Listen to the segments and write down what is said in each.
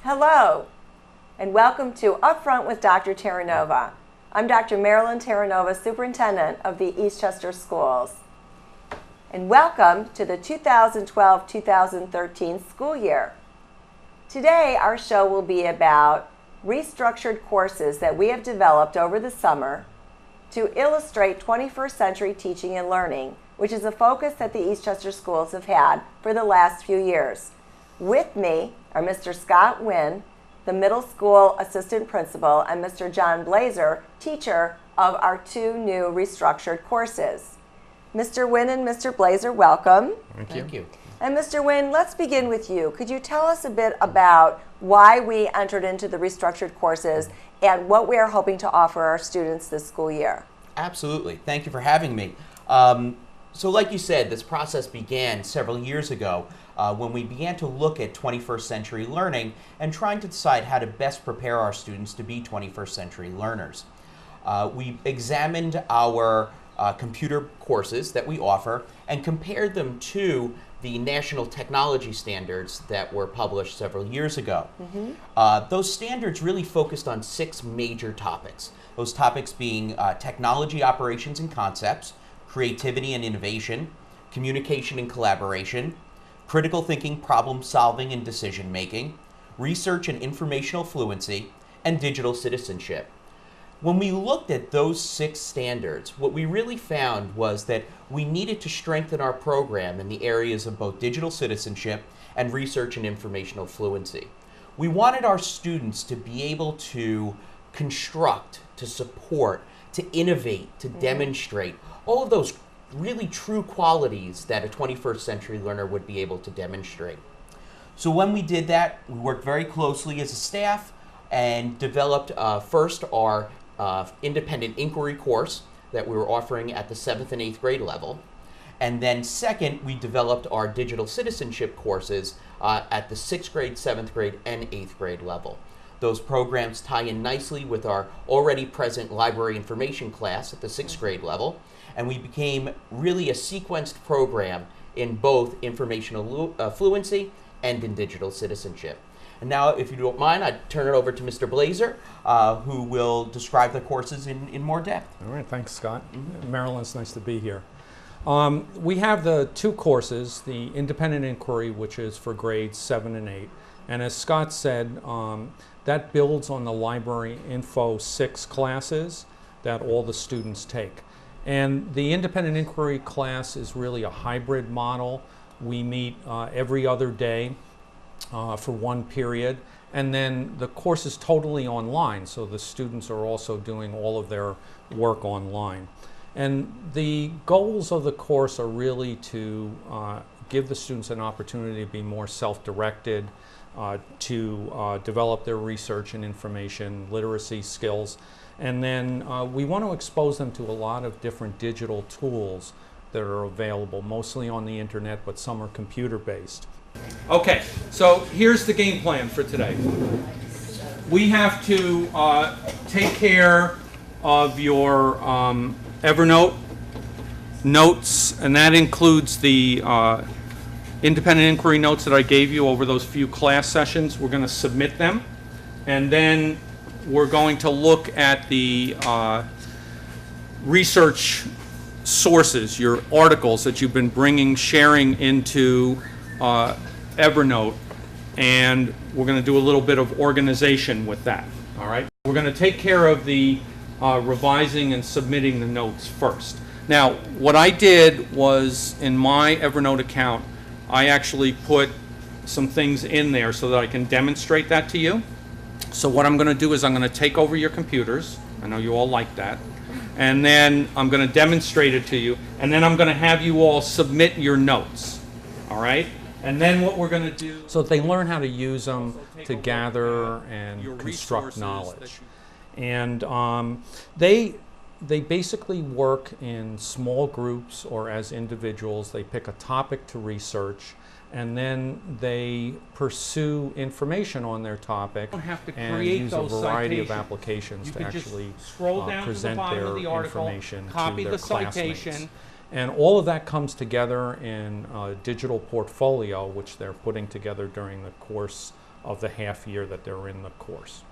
Hello, and welcome to Upfront with Dr. Terranova. I'm Dr. Marilyn Terranova, Superintendent of the Eastchester Schools. And welcome to the 2012-2013 school year. Today, our show will be about restructured courses that we have developed over the summer to illustrate 21st century teaching and learning, which is a focus that the Eastchester Schools have had for the last few years. With me are Mr. Scott Wynn, the middle school assistant principal, and Mr. John Blazer, teacher of our two new restructured courses. Mr. Wynn and Mr. Blazer, welcome. Thank you. And Mr. Wynn, let's begin with you. Could you tell us a bit about why we entered into the restructured courses and what we are hoping to offer our students this school year? Absolutely. Thank you for having me. So like you said, this process began several years ago when we began to look at 21st century learning and trying to decide how to best prepare our students to be 21st century learners. We examined our computer courses that we offer and compared them to the national technology standards that were published several years ago. Those standards really focused on 6 major topics. Those topics being technology operations and concepts, creativity and innovation, communication and collaboration, critical thinking, problem solving and decision making, research and informational fluency, and digital citizenship. When we looked at those 6 standards, what we really found was that we needed to strengthen our program in the areas of both digital citizenship and research and informational fluency. We wanted our students to be able to construct, to support, to innovate, to demonstrate, all of those really true qualities that a 21st century learner would be able to demonstrate. So when we did that, we worked very closely as a staff and developed first our independent inquiry course that we were offering at the 7th and 8th grade level. And then second, we developed our digital citizenship courses at the 6th grade, 7th grade, and 8th grade level. Those programs tie in nicely with our already present library information class at the 6th grade level, and we became really a sequenced program in both informational fluency and in digital citizenship. And now, if you don't mind, I'd turn it over to Mr. Blazer, who will describe the courses in more depth. All right, thanks, Scott. Marilyn, it's nice to be here. We have the 2 courses, the independent inquiry, which is for grades 7 and 8. And as Scott said, that builds on the library info 6 classes that all the students take. And the independent inquiry class is really a hybrid model. We meet every other day for 1 period. And then the course is totally online, so the students are also doing all of their work online. And the goals of the course are really to give the students an opportunity to be more self-directed, to develop their research and information literacy skills. And then we want to expose them to a lot of different digital tools that are available, mostly on the internet, but some are computer-based. Okay, so here's the game plan for today. We have to take care of your Evernote notes, and that includes the independent inquiry notes that I gave you over those few class sessions. We're going to submit them, and then we're going to look at the research sources, your articles that you've been sharing into Evernote, and we're going to do a little bit of organization with that. All right. We're going to take care of the revising and submitting the notes first. Now, what I did was in my Evernote account, I actually put some things in there so that I can demonstrate that to you. So what I'm going to do is I'm going to take over your computers. I know you all like that. And then I'm going to demonstrate it to you. And then I'm going to have you all submit your notes. All right? And then what we're going to do... So they learn how to use them to gather and construct knowledge. And they basically work in small groups or as individuals. They pick a topic to research, and then they pursue information on their topic and use a variety of applications to actually present their information to their classmates. And all of that comes together in a digital portfolio, which they're putting together during the course of the half year that they're in the course.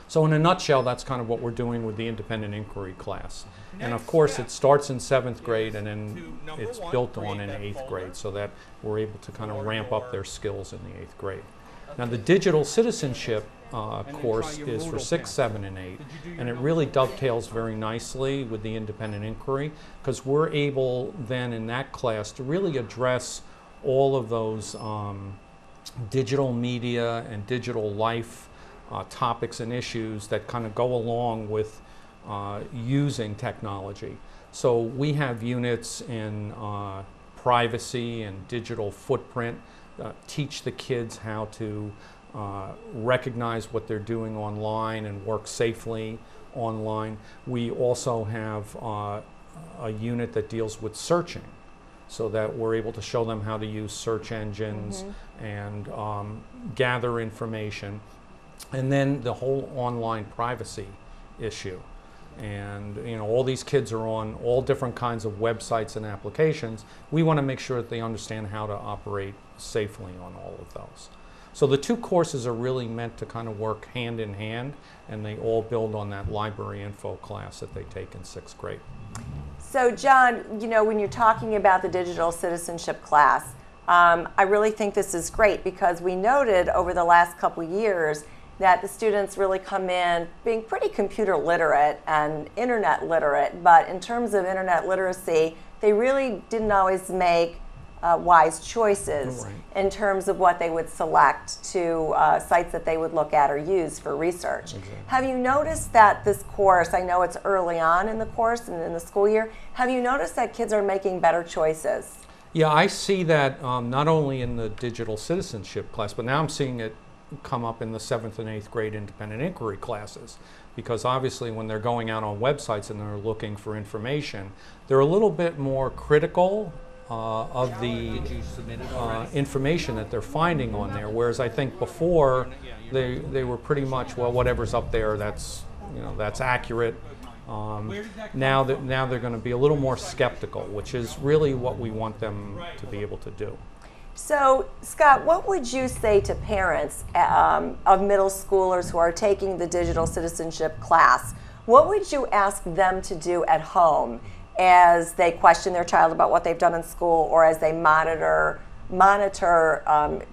So in a nutshell, that's kind of what we're doing with the independent inquiry class. And of course, it starts in 7th grade and then it's built on in 8th grade so that we're able to kind of ramp up their skills in the 8th grade. Now the digital citizenship course is for 6, 7, and 8, and it really dovetails very nicely with the independent inquiry because we're able then in that class to really address all of those digital media and digital life topics and issues that kind of go along with using technology. So we have units in privacy and digital footprint, teach the kids how to recognize what they're doing online and work safely online. We also have a unit that deals with searching so that we're able to show them how to use search engines and gather information. And then the whole online privacy issue. And you know, all these kids are on all different kinds of websites and applications. We want to make sure that they understand how to operate safely on all of those. So the two courses are really meant to kind of work hand in hand, and they all build on that library info class that they take in 6th grade. So John, you know, when you're talking about the digital citizenship class, I really think this is great because we noted over the last couple years that the students really come in being pretty computer literate and internet literate, but in terms of internet literacy, they really didn't always make wise choices in terms of what they would select to sites that they would look at or use for research. Have you noticed that this course, I know it's early on in the course and in the school year, have you noticed that kids are making better choices? Yeah, I see that not only in the digital citizenship class, but now I'm seeing it come up in the 7th and 8th grade independent inquiry classes, because obviously when they're going out on websites and they're looking for information, they're a little bit more critical of the information that they're finding on there, whereas I think before they were pretty much, well, whatever's up there, that's, you know, that's accurate. Now they're going to be a little more skeptical, which is really what we want them to be able to do. So, Scott, what would you say to parents of middle schoolers who are taking the digital citizenship class? What would you ask them to do at home as they question their child about what they've done in school or as they monitor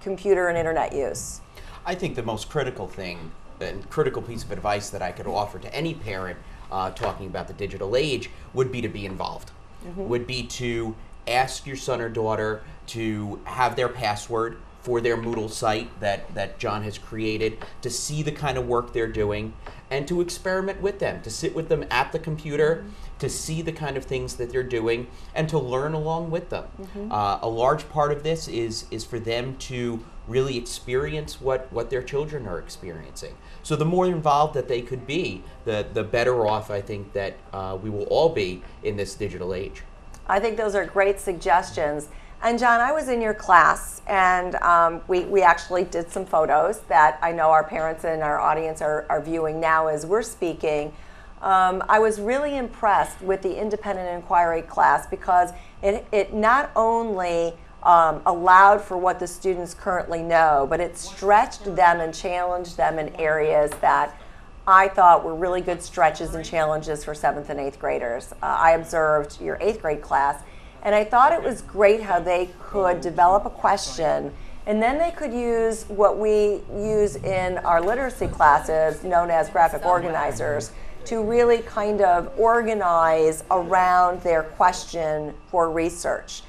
computer and internet use? I think the most critical thing and critical piece of advice that I could offer to any parent talking about the digital age would be to be involved, would be to ask your son or daughter to have their password for their Moodle site that John has created, to see the kind of work they're doing, and to experiment with them, to sit with them at the computer, to see the kind of things that they're doing, and to learn along with them. A large part of this is for them to really experience what their children are experiencing. So the more involved that they could be, the better off I think that we will all be in this digital age. I think those are great suggestions. And John, I was in your class, and we actually did some photos that I know our parents and our audience are viewing now as we're speaking. I was really impressed with the independent inquiry class because it not only allowed for what the students currently know, but it stretched them and challenged them in areas that I thought were really good stretches and challenges for 7th and 8th graders. I observed your 8th grade class, and I thought it was great how they could develop a question, and then they could use what we use in our literacy classes, known as graphic organizers, to really kind of organize around their question for research.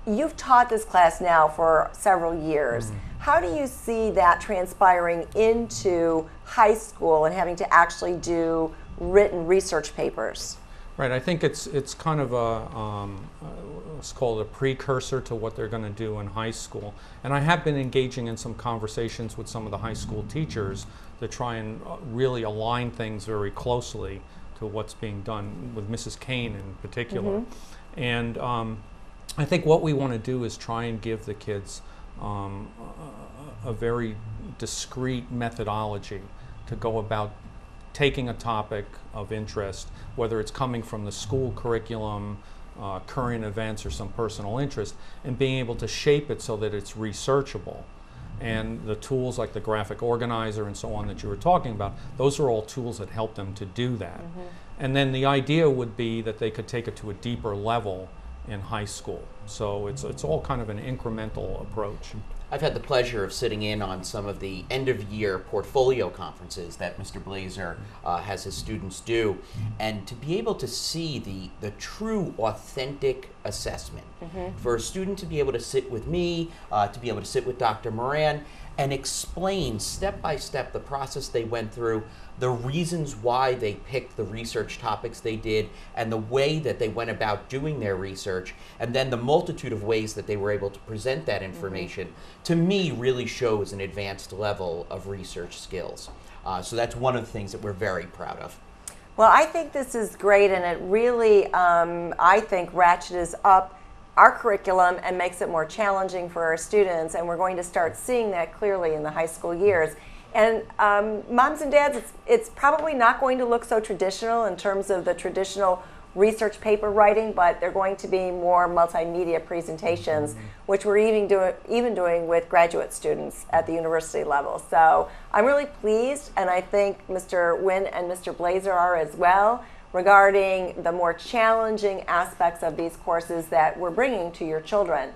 You've taught this class now for several years. How do you see that transpiring into high school and having to actually do written research papers? Right, I think it's kind of it's called a precursor to what they're going to do in high school. And I have been engaging in some conversations with some of the high school teachers to try and really align things very closely to what's being done with Mrs. Kane in particular. And I think what we want to do is try and give the kids a very discrete methodology to go about taking a topic of interest, whether it's coming from the school curriculum, current events, or some personal interest, and being able to shape it so that it's researchable. And the tools like the graphic organizer and so on that you were talking about, those are all tools that help them to do that. And then the idea would be that they could take it to a deeper level in high school. So it's all kind of an incremental approach. I've had the pleasure of sitting in on some of the end-of-year portfolio conferences that Mr. Blazer has his students do, and to be able to see the true, authentic assessment. For a student to be able to sit with me, to be able to sit with Dr. Moran, and explain step by step the process they went through, the reasons why they picked the research topics they did, and the way that they went about doing their research, and then the multitude of ways that they were able to present that information, to me really shows an advanced level of research skills. So that's one of the things that we're very proud of. Well, I think this is great, and it really, I think, ratchets up our curriculum and makes it more challenging for our students, and we're going to start seeing that clearly in the high school years. And moms and dads, it's probably not going to look so traditional in terms of the traditional research paper writing, but they're going to be more multimedia presentations, which we're even doing with graduate students at the university level. So I'm really pleased, and I think Mr. Wynn and Mr. Blazer are as well, regarding the more challenging aspects of these courses that we're bringing to your children.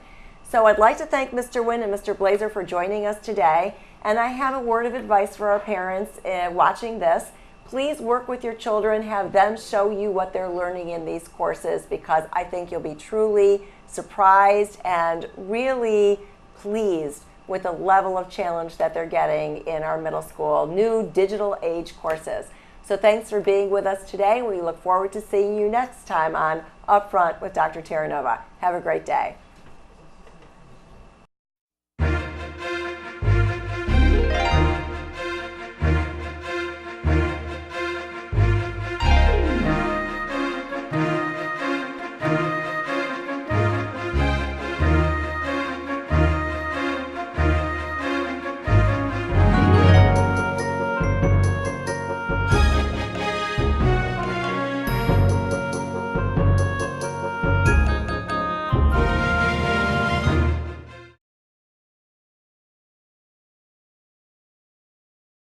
So I'd like to thank Mr. Wynn and Mr. Blazer for joining us today. And I have a word of advice for our parents watching this. Please work with your children, have them show you what they're learning in these courses, because I think you'll be truly surprised and really pleased with the level of challenge that they're getting in our middle school, new digital age courses. So thanks for being with us today. We look forward to seeing you next time on Upfront with Dr. Terranova. Have a great day.